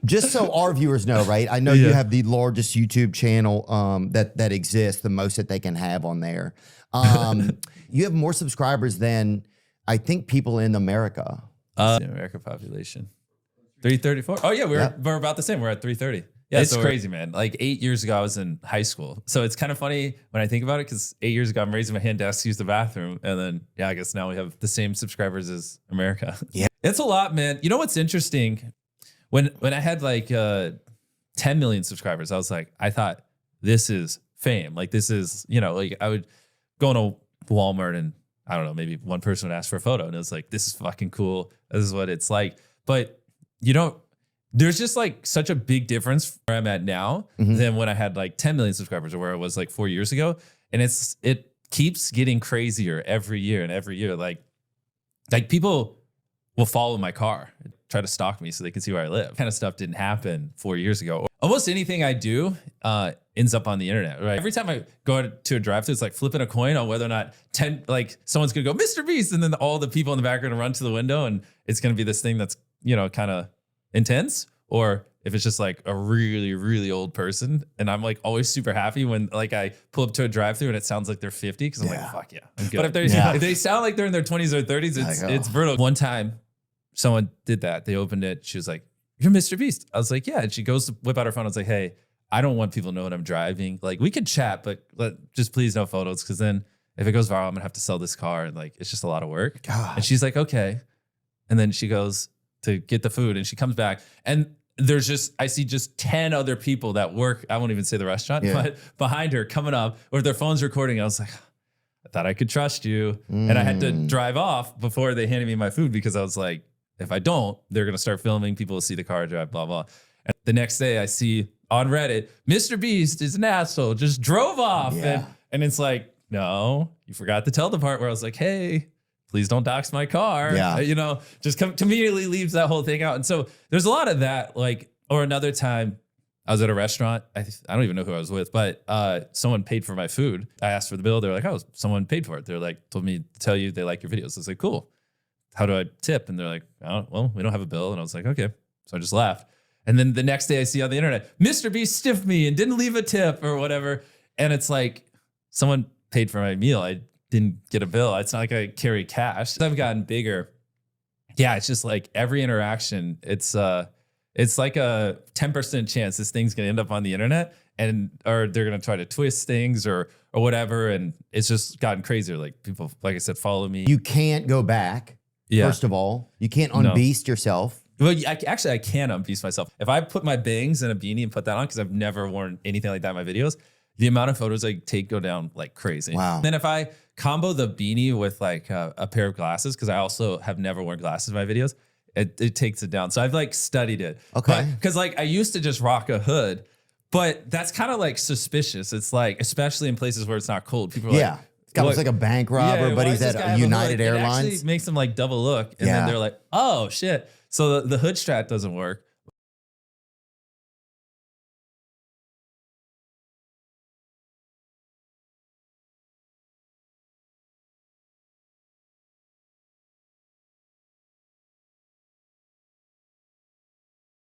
just so our viewers know, right? I know you have the largest YouTube channel that exists, the most that they can have on there. You have more subscribers than I think people in America. The American population. 334. Oh yeah, we're about the same. We're at 330. Yeah, it's crazy, man. Like 8 years ago, I was in high school. So it's kind of funny when I think about it, because 8 years ago, I'm raising my hand to ask to use the bathroom. And then, yeah, I guess now we have the same subscribers as America. Yeah. It's a lot, man. You know what's interesting? When I had like 10 million subscribers, I was like, I thought this is fame. Like this is, you know, like I would go into Walmart and I don't know, maybe one person would ask for a photo and it was like, this is fucking cool. This is what it's like. But you don't, there's just like such a big difference where I'm at now than when I had like 10 million subscribers or where I was like 4 years ago. And it keeps getting crazier every year and every year. Like people will follow my car, try to stalk me so they can see where I live. That kind of stuff didn't happen 4 years ago. Almost anything I do ends up on the internet, right? Every time I go to a drive-thru, it's like flipping a coin on whether or not someone's gonna go, MrBeast, and then all the people in the back are gonna run to the window and it's gonna be this thing that's, you know, kind of intense, or if it's just like a really, really old person. And I'm like always super happy when like I pull up to a drive-thru and it sounds like they're 50 because I'm like, fuck yeah, I'm good. But if they sound like they're in their 20s or 30s, it's brutal. One time someone did that. They opened it. She was like, you're MrBeast. I was like, yeah. And she goes to whip out her phone. I was like, hey, I don't want people to know when I'm driving. Like we could chat, but just please no photos. Because then if it goes viral, I'm gonna have to sell this car. And like, it's just a lot of work. God. And she's like, okay. And then she goes to get the food and she comes back and I see just 10 other people that work. I won't even say the restaurant, but behind her coming up with their phones recording. I was like, I thought I could trust you. And I had to drive off before they handed me my food because I was like, if I don't, they're going to start filming. People will see the car drive, blah, blah. And the next day I see on Reddit, MrBeast is an asshole, just drove off. Yeah. And it's like, no, you forgot to tell the part where I was like, hey, please don't dox my car. Yeah. You know, just immediately leaves that whole thing out. And so there's a lot of that. Like, or another time I was at a restaurant. I don't even know who I was with, but someone paid for my food. I asked for the bill. They're like, oh, someone paid for it. They're like, told me to tell you they like your videos. I was like, cool. How do I tip? And they're like, oh, well, we don't have a bill. And I was like, okay. So I just laughed. And then the next day I see on the internet, MrBeast stiffed me and didn't leave a tip or whatever. And it's like, someone paid for my meal. I didn't get a bill. It's not like I carry cash. I've gotten bigger. Yeah, it's just like every interaction, it's like a 10% chance this thing's gonna end up on the internet or they're gonna try to twist things or whatever. And it's just gotten crazier. Like people, like I said, follow me. You can't go back. Yeah. First of all, you can't unbeast yourself. Well, I can unbeast myself. If I put my bangs and a beanie and put that on, because I've never worn anything like that in my videos, the amount of photos I take go down like crazy. Wow. Then if I combo the beanie with like a pair of glasses, because I also have never worn glasses in my videos, it takes it down. So I've like studied it. Okay. Because like I used to just rock a hood, but that's kind of like suspicious. It's like, especially in places where it's not cold. People are like, guy looks like a bank robber, but he's at United Airlines. It actually makes them like double look. And then they're like, oh shit. So the hood strap doesn't work.